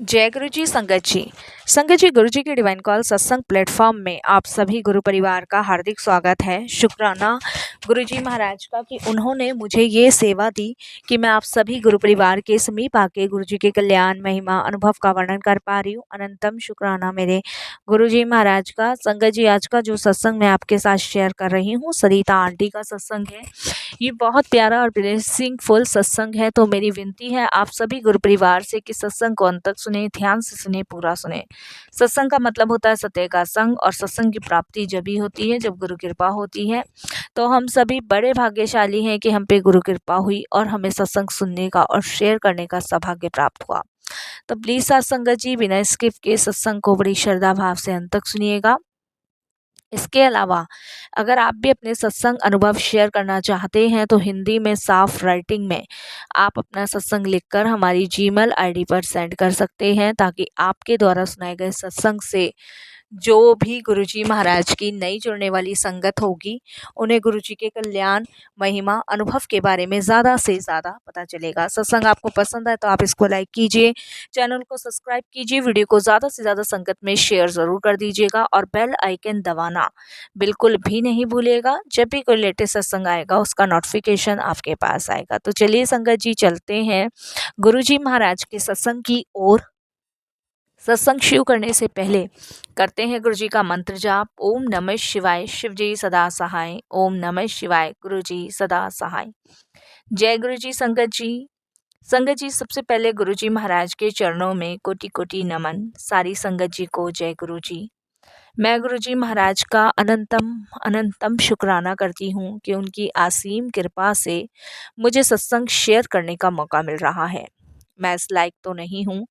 जय गुरु जी। संगत जी गुरु जी के डिवाइन कॉल सत्संग प्लेटफॉर्म में आप सभी गुरु परिवार का हार्दिक स्वागत है। शुक्राना गुरु जी महाराज का कि उन्होंने मुझे ये सेवा दी कि मैं आप सभी गुरु परिवार के समीप आके गुरु जी के कल्याण महिमा अनुभव का वर्णन कर पा रही हूँ। अनंतम शुक्राना मेरे गुरु जी महाराज का। संगत जी आज का जो सत्संग मैं आपके साथ शेयर कर रही हूँ सरिता आंटी का सत्संग है। ये बहुत प्यारा और ब्लेसिंग फुल सत्संग है। तो मेरी विनती है आप सभी गुरु परिवार से कि सत्संग को अंत तक सुने, ध्यान से सुने, पूरा सुने। सत्संग का मतलब होता है सत्य का संग, और सत्संग की प्राप्ति जब ही होती है जब गुरु कृपा होती है। तो हम सभी बड़े भाग्यशाली हैं कि हम पे गुरु कृपा हुई और हमें सत्संग सुनने का और शेयर करने का सौभाग्य प्राप्त हुआ। तो प्लीज सत्संगत जी बिना स्किप के सत्संग को बड़ी श्रद्धा भाव से अंत तक सुनिएगा। इसके अलावा अगर आप भी अपने सत्संग अनुभव शेयर करना चाहते हैं तो हिंदी में साफ राइटिंग में आप अपना सत्संग लिखकर हमारी जीमेल आईडी पर सेंड कर सकते हैं, ताकि आपके द्वारा सुनाए गए सत्संग से जो भी गुरुजी महाराज की नई जुड़ने वाली संगत होगी उन्हें गुरुजी के कल्याण महिमा अनुभव के बारे में ज़्यादा से ज़्यादा पता चलेगा। सत्संग आपको पसंद है तो आप इसको लाइक कीजिए, चैनल को सब्सक्राइब कीजिए, वीडियो को ज़्यादा से ज़्यादा संगत में शेयर ज़रूर कर दीजिएगा और बेल आइकन दबाना बिल्कुल भी नहीं भूलिएगा। जब भी कोई लेटेस्ट सत्संग आएगा उसका नोटिफिकेशन आपके पास आएगा। तो चलिए संगत जी चलते हैं गुरुजी महाराज के सत्संग की ओर। सत्संग शुरू करने से पहले करते हैं गुरु जी का मंत्र जाप। ओम नमः शिवाय, शिव जी सदा सहाय। ओम नमः शिवाय, गुरु जी सदा सहाय। जय गुरु जी। संगत जी सबसे पहले गुरु जी महाराज के चरणों में कोटि कोटि नमन। सारी संगत जी को जय गुरु जी। मैं गुरु जी महाराज का अनंतम अनंतम शुक्राना करती हूँ कि उनकी असीम कृपा से मुझे सत्संग शेयर करने का मौका मिल रहा है। मैं इस लायक तो नहीं हूँ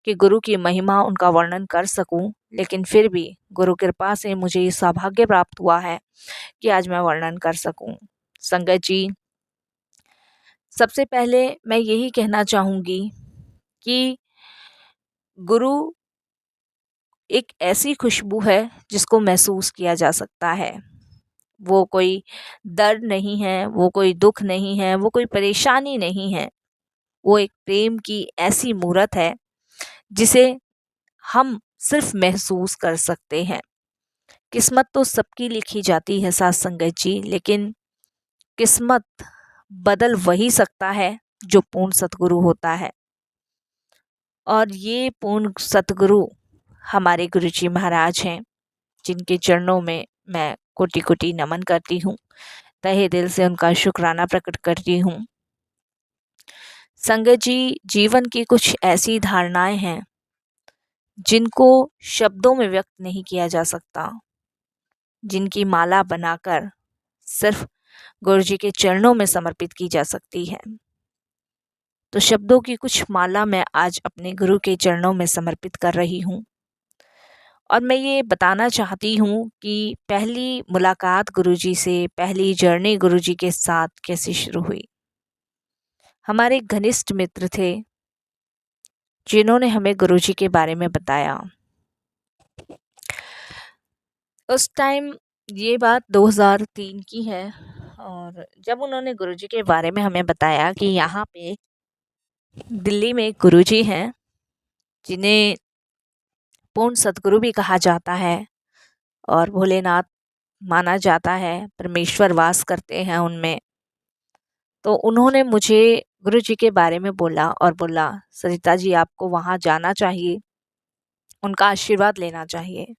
कि गुरु की महिमा उनका वर्णन कर सकूं, लेकिन फिर भी गुरु कृपा से मुझे ये सौभाग्य प्राप्त हुआ है कि आज मैं वर्णन कर सकूं। संगत जी सबसे पहले मैं यही कहना चाहूँगी कि गुरु एक ऐसी खुशबू है जिसको महसूस किया जा सकता है। वो कोई दर्द नहीं है, वो कोई दुख नहीं है, वो कोई परेशानी नहीं है। वो एक प्रेम की ऐसी मूरत है जिसे हम सिर्फ महसूस कर सकते हैं। किस्मत तो सबकी लिखी जाती है साथ संगत जी, लेकिन किस्मत बदल वही सकता है जो पूर्ण सतगुरु होता है। और ये पूर्ण सतगुरु हमारे गुरुजी महाराज हैं, जिनके चरणों में मैं कोटि कोटि नमन करती हूँ, तहे दिल से उनका शुक्राना प्रकट करती हूँ। संगत जी जीवन की कुछ ऐसी धारणाएं हैं जिनको शब्दों में व्यक्त नहीं किया जा सकता, जिनकी माला बनाकर सिर्फ गुरु जी के चरणों में समर्पित की जा सकती है। तो शब्दों की कुछ माला मैं आज अपने गुरु के चरणों में समर्पित कर रही हूँ। और मैं ये बताना चाहती हूँ कि पहली मुलाकात गुरु जी से, पहली जर्नी गुरु जी के साथ कैसे शुरू हुई। हमारे घनिष्ठ मित्र थे जिन्होंने हमें गुरु जी के बारे में बताया। उस टाइम ये बात 2003 की है, और जब उन्होंने गुरुजी के बारे में हमें बताया कि यहाँ पे दिल्ली में एक गुरुजी हैं जिन्हें पूर्ण सतगुरु भी कहा जाता है और भोलेनाथ माना जाता है, परमेश्वर वास करते हैं उनमें। तो उन्होंने मुझे गुरुजी के बारे में बोला और बोला सरिता जी आपको वहाँ जाना चाहिए, उनका आशीर्वाद लेना चाहिए।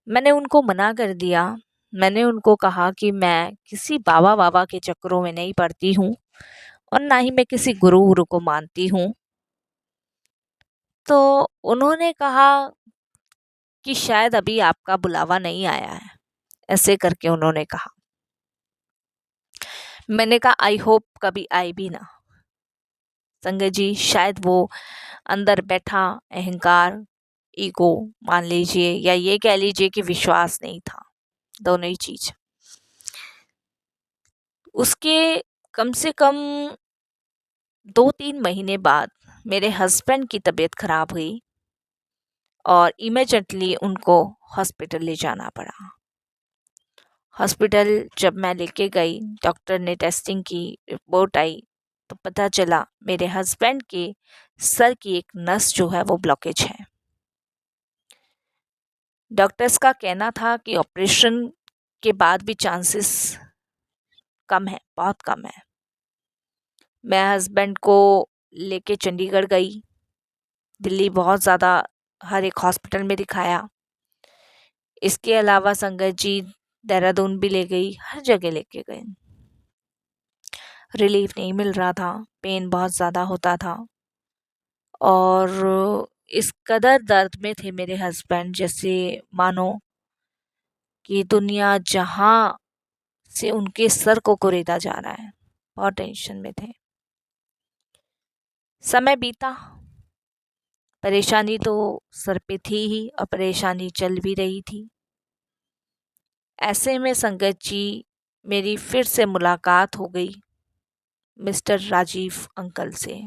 मैंने उनको मना कर दिया। मैंने उनको कहा कि मैं किसी बाबा बाबा के चक्करों में नहीं पड़ती हूँ और ना ही मैं किसी गुरु गुरु को मानती हूँ। तो उन्होंने कहा कि शायद अभी आपका बुलावा नहीं आया है, ऐसे करके उन्होंने कहा। मैंने कहा आई होप कभी आए भी ना। संगत जी शायद वो अंदर बैठा अहंकार, ईगो मान लीजिए, या ये कह लीजिए कि विश्वास नहीं था, दोनों ही चीज। उसके कम से कम 2-3 महीने बाद मेरे हस्बैंड की तबीयत खराब हुई और इमीडिएटली उनको हॉस्पिटल ले जाना पड़ा। हॉस्पिटल जब मैं लेके गई, डॉक्टर ने टेस्टिंग की, रिपोर्ट आई तो पता चला मेरे हस्बैंड के सर की एक नस जो है वो ब्लॉकेज है। डॉक्टर्स का कहना था कि ऑपरेशन के बाद भी चांसेस कम है, बहुत कम है। मैं हस्बैंड को लेके चंडीगढ़ गई, दिल्ली बहुत ज़्यादा हर एक हॉस्पिटल में दिखाया। इसके अलावा संगत जी देहरादून भी ले गई, हर जगह लेके गए। रिलीफ नहीं मिल रहा था, पेन बहुत ज़्यादा होता था और इस कदर दर्द में थे मेरे हस्बैंड, जैसे मानो कि दुनिया जहां से उनके सर को कुरेदा जा रहा है। बहुत टेंशन में थे। समय बीता, परेशानी तो सर पे थी ही और परेशानी चल भी रही थी। ऐसे में संगत जी मेरी फिर से मुलाकात हो गई मिस्टर राजीव अंकल से,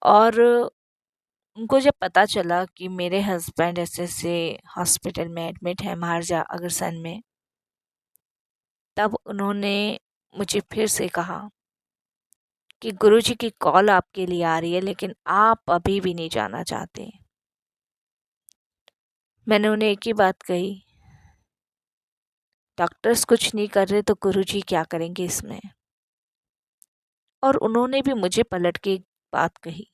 और उनको जब पता चला कि मेरे हस्बैंड ऐसे ऐसे हॉस्पिटल में एडमिट है महाराजा अग्रसेन में, तब उन्होंने मुझे फिर से कहा कि गुरुजी की कॉल आपके लिए आ रही है, लेकिन आप अभी भी नहीं जाना चाहते। मैंने उन्हें एक ही बात कही, डॉक्टर्स कुछ नहीं कर रहे तो गुरुजी क्या करेंगे इसमें। और उन्होंने भी मुझे पलट के एक बात कही,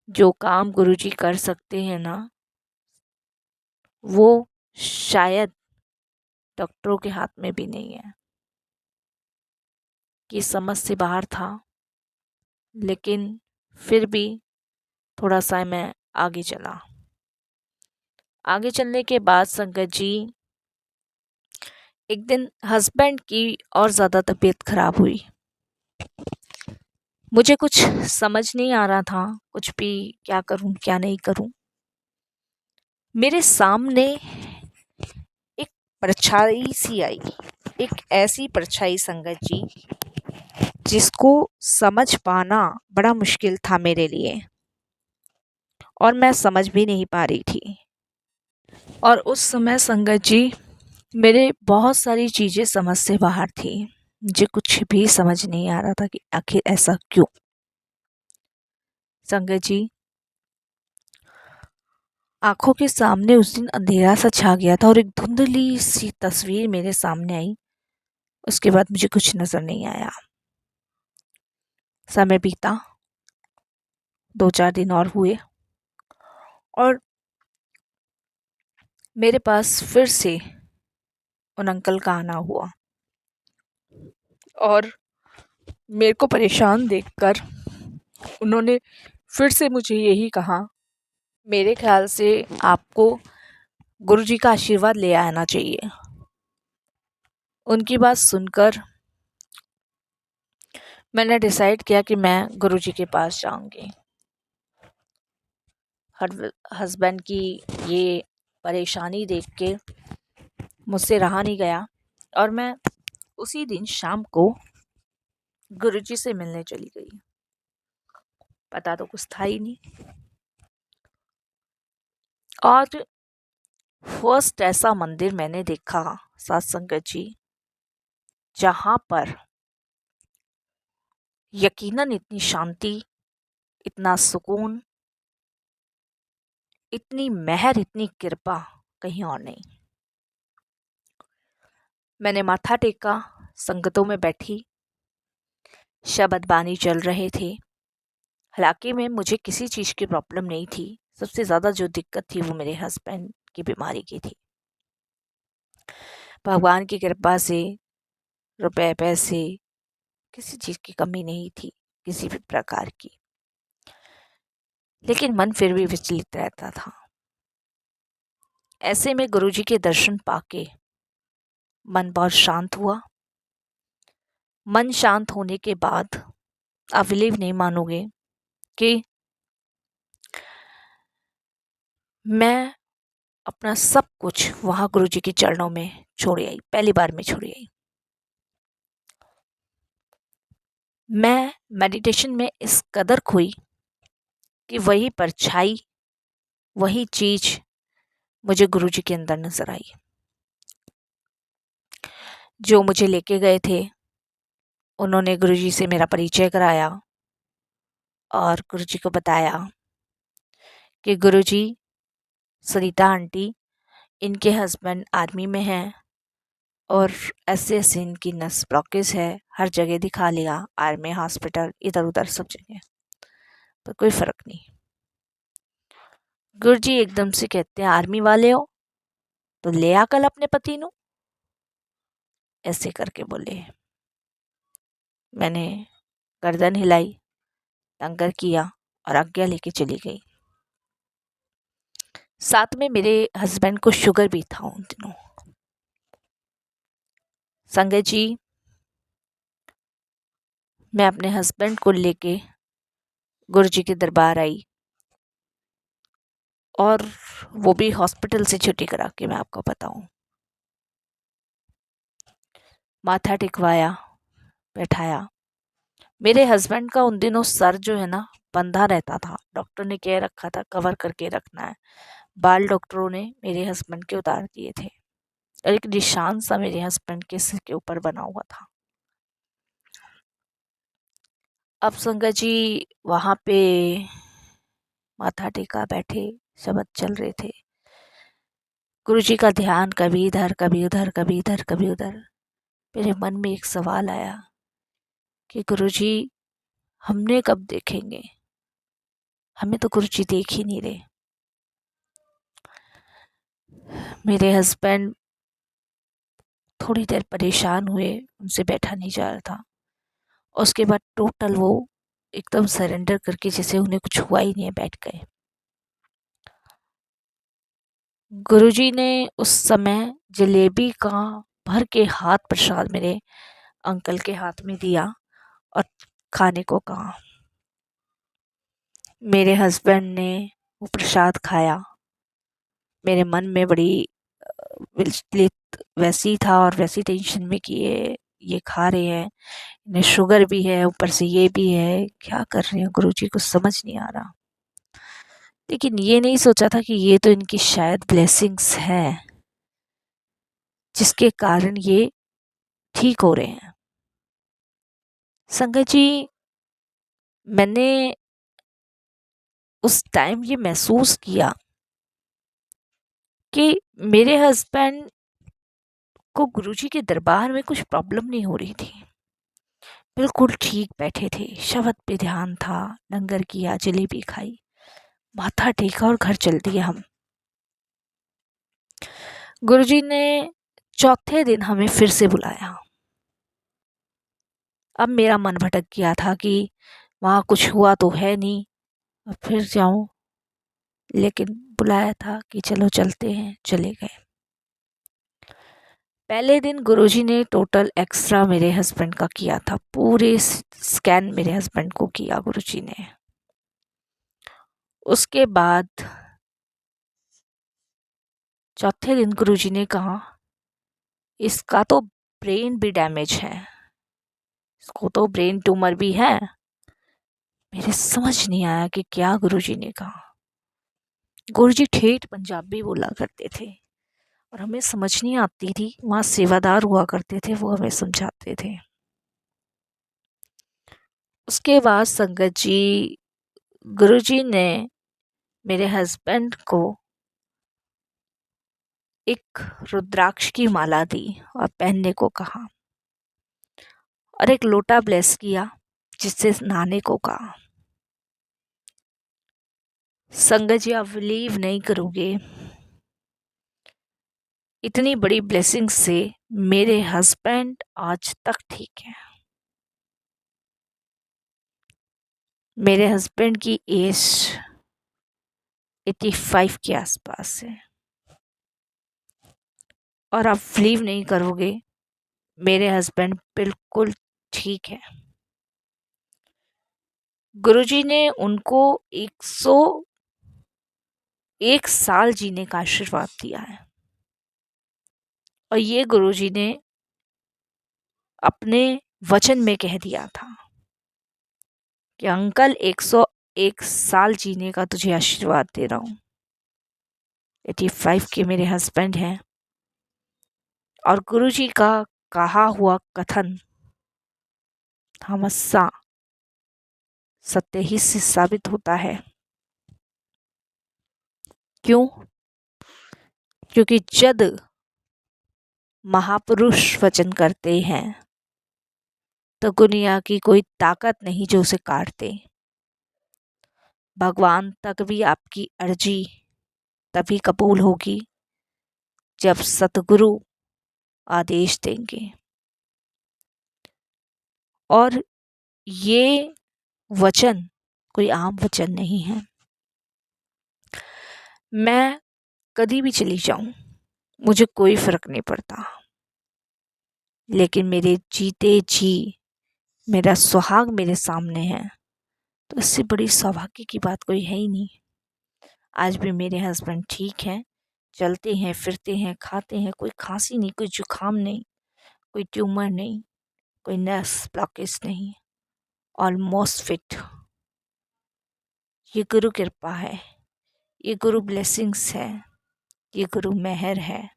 जो काम गुरुजी कर सकते हैं ना, वो शायद डॉक्टरों के हाथ में भी नहीं है। कि समझ से बाहर था, लेकिन फिर भी थोड़ा सा मैं आगे चला। आगे चलने के बाद संगत जी एक दिन हस्बैंड की और ज़्यादा तबीयत खराब हुई। मुझे कुछ समझ नहीं आ रहा था, कुछ भी क्या करूं क्या नहीं करूं। मेरे सामने एक परछाई सी आई, एक ऐसी परछाई संगत जी जिसको समझ पाना बड़ा मुश्किल था मेरे लिए, और मैं समझ भी नहीं पा रही थी। और उस समय संगत जी मेरे बहुत सारी चीज़ें समझ से बाहर थी। मुझे कुछ भी समझ नहीं आ रहा था कि आखिर ऐसा क्यों। संगत जी आंखों के सामने उस दिन अंधेरा सा छा गया था और एक धुंधली सी तस्वीर मेरे सामने आई। उसके बाद मुझे कुछ नजर नहीं आया। समय बीता, 2-4 दिन और हुए और मेरे पास फिर से उन अंकल का आना हुआ, और मेरे को परेशान देखकर उन्होंने फिर से मुझे यही कहा, मेरे ख्याल से आपको गुरुजी का आशीर्वाद ले आना चाहिए। उनकी बात सुनकर मैंने डिसाइड किया कि मैं गुरुजी के पास जाऊंगी। हस्बैंड की ये परेशानी देख के मुझसे रहा नहीं गया और मैं उसी दिन शाम को गुरुजी से मिलने चली गई। पता तो कुछ था ही नहीं। और फर्स्ट ऐसा मंदिर मैंने देखा साथ संगत जी, जहाँ पर यकीनन इतनी शांति, इतना सुकून, इतनी मेहर, इतनी कृपा कहीं और नहीं। मैंने माथा टेका, संगतों में बैठी, शब्द बानी चल रहे थे। हालांकि में मुझे किसी चीज़ की प्रॉब्लम नहीं थी। सबसे ज़्यादा जो दिक्कत थी वो मेरे हस्बैंड की बीमारी की थी। भगवान की कृपा से रुपए पैसे किसी चीज़ की कमी नहीं थी, किसी भी प्रकार की, लेकिन मन फिर भी विचलित रहता था। ऐसे में गुरुजी के दर्शन पाके मन बहुत शांत हुआ। मन शांत होने के बाद आप बिलीव नहीं मानोगे कि मैं अपना सब कुछ वहाँ गुरुजी के चरणों में छोड़ आई। पहली बार में छोड़ आई। मैं मेडिटेशन में इस कदर खोई कि वही परछाई, वही चीज मुझे गुरुजी के अंदर नजर आई। जो मुझे लेके गए थे उन्होंने गुरुजी से मेरा परिचय कराया और गुरुजी को बताया कि गुरुजी, सरिता आंटी, इनके हस्बैंड आर्मी में हैं और ऐसे ऐसे इनकी नस ब्लॉकेज है, हर जगह दिखा लिया, आर्मी हॉस्पिटल, इधर उधर सब जगह, पर कोई फर्क नहीं। गुरुजी एकदम से कहते हैं, आर्मी वाले हो तो ले आ कल अपने पति नु, ऐसे करके बोले। मैंने गर्दन हिलाई, लंगर किया और आज्ञा लेके चली गई। साथ में मेरे हस्बैंड को शुगर भी था उन दिनों। संगत जी, मैं अपने हस्बैंड को लेके गुरुजी के दरबार आई और वो भी हॉस्पिटल से छुट्टी करा के, मैं आपको बताऊं। माथा टिकवाया, बैठाया। मेरे हस्बैंड का उन दिनों सर जो है ना बंधा रहता था, डॉक्टर ने कह रखा था कवर करके रखना है। बाल डॉक्टरों ने मेरे हस्बैंड के उतार दिए थे और एक निशान सा मेरे हस्बैंड के सिर के ऊपर बना हुआ था। अब संगत जी, वहां पे माथा टेका बैठे, शब्द चल रहे थे। गुरुजी का ध्यान कभी इधर कभी उधर, कभी इधर कभी उधर। मेरे मन में एक सवाल आया कि गुरुजी हमने कब देखेंगे, हमें तो गुरुजी देख ही नहीं रहे। मेरे हस्बैंड थोड़ी देर परेशान हुए, उनसे बैठा नहीं जा रहा था। उसके बाद टोटल वो एकदम सरेंडर करके जैसे उन्हें कुछ हुआ ही नहीं है, बैठ गए। गुरुजी ने उस समय जलेबी का भर के हाथ प्रसाद मेरे अंकल के हाथ में दिया और खाने को कहा। मेरे हस्बैंड ने वो प्रसाद खाया। मेरे मन में बड़ी विचलित वैसी था और वैसी टेंशन में कि ये खा रहे हैं, इन्हें शुगर भी है, ऊपर से ये भी है, क्या कर रहे हैं गुरुजी, कुछ समझ नहीं आ रहा। लेकिन ये नहीं सोचा था कि ये तो इनकी शायद ब्लेसिंग्स है जिसके कारण ये ठीक हो रहे हैं। संगत जी, मैंने उस टाइम ये महसूस किया कि मेरे हस्बैंड को गुरुजी के दरबार में कुछ प्रॉब्लम नहीं हो रही थी, बिल्कुल ठीक बैठे थे, शब्द पे ध्यान था, लंगर किया, जलेबी खाई, माथा टेका और घर चल दिए हम। गुरुजी ने चौथे दिन हमें फिर से बुलाया। अब मेरा मन भटक गया था कि वहाँ कुछ हुआ तो है नहीं, अब फिर जाऊं, लेकिन बुलाया था कि चलो चलते हैं, चले गए। पहले दिन गुरुजी ने टोटल एक्सरा मेरे हस्बैंड का किया था, पूरे स्कैन मेरे हस्बैंड को किया गुरुजी ने। उसके बाद चौथे दिन गुरुजी ने कहा, इसका तो ब्रेन भी डैमेज है, इसको तो ब्रेन ट्यूमर भी है। मेरे समझ नहीं आया कि क्या गुरुजी ने कहा। गुरुजी ठेठ पंजाबी बोला करते थे और हमें समझ नहीं आती थी। वहाँ सेवादार हुआ करते थे, वो हमें समझाते थे। उसके बाद संगत जी, गुरुजी ने मेरे हस्बैंड को एक रुद्राक्ष की माला दी और पहनने को कहा और एक लोटा ब्लेस किया जिससे नहाने को कहा। संगत जी, आप बिलीव नहीं करोगे, इतनी बड़ी ब्लेसिंग से मेरे हस्बैंड आज तक ठीक है। मेरे हस्बैंड की एज 85 के आसपास है और आप बिलीव नहीं करोगे, मेरे हस्बैंड बिल्कुल ठीक है। गुरुजी ने उनको 101 साल जीने का आशीर्वाद दिया है और ये गुरुजी ने अपने वचन में कह दिया था कि अंकल 101 साल जीने का तुझे आशीर्वाद दे रहा हूँ। 85 के मेरे हस्बैंड हैं और गुरुजी का कहा हुआ कथन हमेशा सत्य ही से साबित होता है। क्यों? क्योंकि जब महापुरुष वचन करते हैं तो दुनिया की कोई ताकत नहीं जो उसे काट दे। भगवान तक भी आपकी अर्जी तभी कबूल होगी जब सतगुरु आदेश देंगे। और ये वचन कोई आम वचन नहीं है। मैं कभी भी चली जाऊं, मुझे कोई फर्क नहीं पड़ता, लेकिन मेरे जीते जी मेरा सुहाग मेरे सामने है, तो इससे बड़ी सौभाग्य की बात कोई है ही नहीं। आज भी मेरे हस्बैंड ठीक हैं, चलते हैं, फिरते हैं, खाते हैं, कोई खांसी नहीं, कोई जुकाम नहीं, कोई ट्यूमर नहीं, कोई नस ब्लॉकेज नहीं, ऑलमोस्ट फिट। ये गुरु कृपा है, ये गुरु ब्लेसिंग्स है, ये गुरु मेहर है।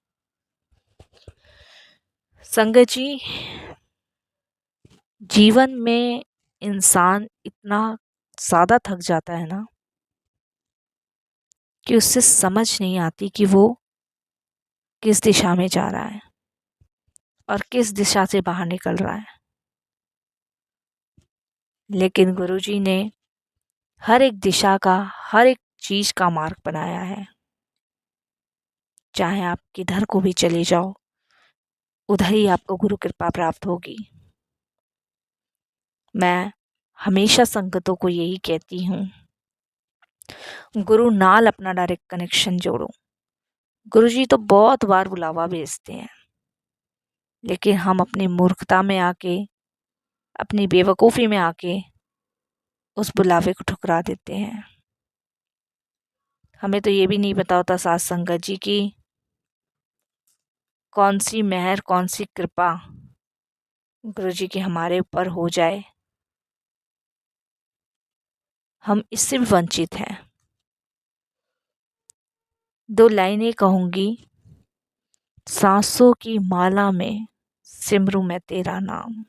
संगत जी, जीवन में इंसान इतना ज़्यादा थक जाता है ना कि उससे समझ नहीं आती कि वो किस दिशा में जा रहा है और किस दिशा से बाहर निकल रहा है। लेकिन गुरुजी ने हर एक दिशा का, हर एक चीज का मार्ग बनाया है। चाहे आप किधर को भी चले जाओ, उधर ही आपको गुरु कृपा प्राप्त होगी। मैं हमेशा संगतों को यही कहती हूँ, गुरु नाल अपना डायरेक्ट कनेक्शन जोड़ो। गुरुजी तो बहुत बार बुलावा भेजते हैं, लेकिन हम अपनी मूर्खता में आके, अपनी बेवकूफ़ी में आके उस बुलावे को ठुकरा देते हैं। हमें तो ये भी नहीं पता होता साथ संगत जी की कौन सी मेहर, कौन सी कृपा गुरुजी की हमारे ऊपर हो जाए, हम इससे भी वंचित हैं। 2 लाइनें कहूँगी। सांसों की माला में सिमरूं मैं तेरा नाम।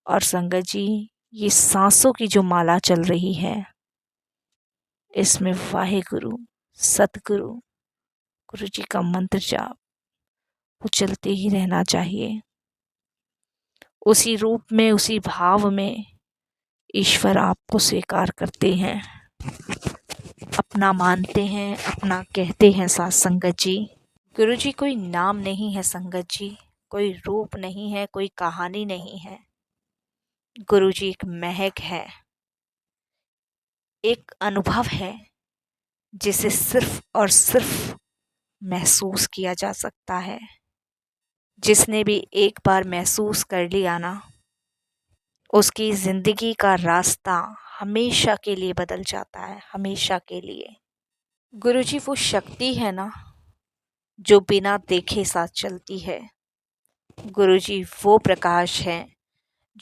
और संगत जी, ये सांसों की जो माला चल रही है, इसमें वाहेगुरु, सतगुरु, गुरुजी का मंत्र जाप वो चलते ही रहना चाहिए। उसी रूप में, उसी भाव में ईश्वर आपको स्वीकार करते हैं, अपना मानते हैं, अपना कहते हैं। साथ संगत जी, गुरुजी कोई नाम नहीं है संगत जी, कोई रूप नहीं है, कोई कहानी नहीं है। गुरुजी एक महक है, एक अनुभव है जिसे सिर्फ और सिर्फ महसूस किया जा सकता है। जिसने भी एक बार महसूस कर लिया ना, उसकी ज़िंदगी का रास्ता हमेशा के लिए बदल जाता है, हमेशा के लिए। गुरुजी वो शक्ति है ना जो बिना देखे साथ चलती है। गुरुजी वो प्रकाश है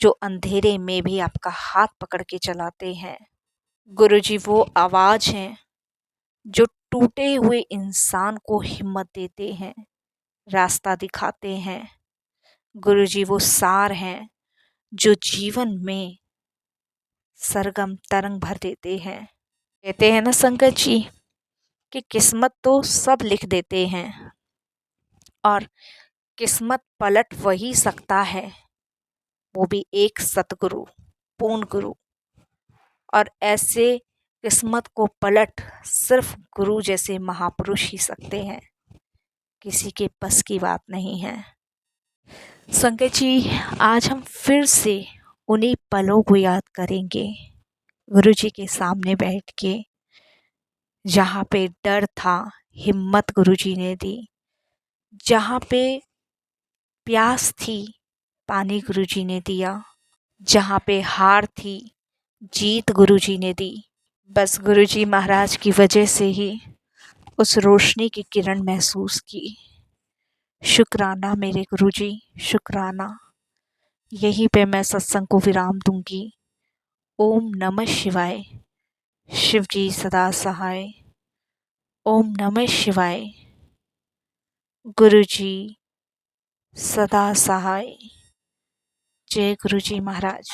जो अंधेरे में भी आपका हाथ पकड़ के चलाते हैं। गुरुजी वो आवाज़ है जो टूटे हुए इंसान को हिम्मत देते हैं, रास्ता दिखाते हैं। गुरुजी वो सार हैं जो जीवन में सरगम तरंग भर देते हैं। कहते हैं ना संगत जी कि किस्मत तो सब लिख देते हैं और किस्मत पलट वही सकता है, वो भी एक सतगुरु, पूर्ण गुरु। और ऐसे किस्मत को पलट सिर्फ गुरु जैसे महापुरुष ही सकते हैं, किसी के बस की बात नहीं है। संगत जी, आज हम फिर से उन्हीं पलों को याद करेंगे, गुरुजी के सामने बैठ के, जहाँ पे डर था हिम्मत गुरुजी ने दी, जहाँ पे प्यास थी पानी गुरुजी ने दिया, जहाँ पे हार थी जीत गुरुजी ने दी। बस गुरुजी महाराज की वजह से ही उस रोशनी की किरण महसूस की। शुक्राना मेरे गुरुजी, शुक्राना। यहीं पे मैं सत्संग को विराम दूंगी। ओम नमः शिवाय। शिव जी सदा सहाय। ओम नमः शिवाय। गुरुजी सदा सहाय। जय गुरु जी महाराज।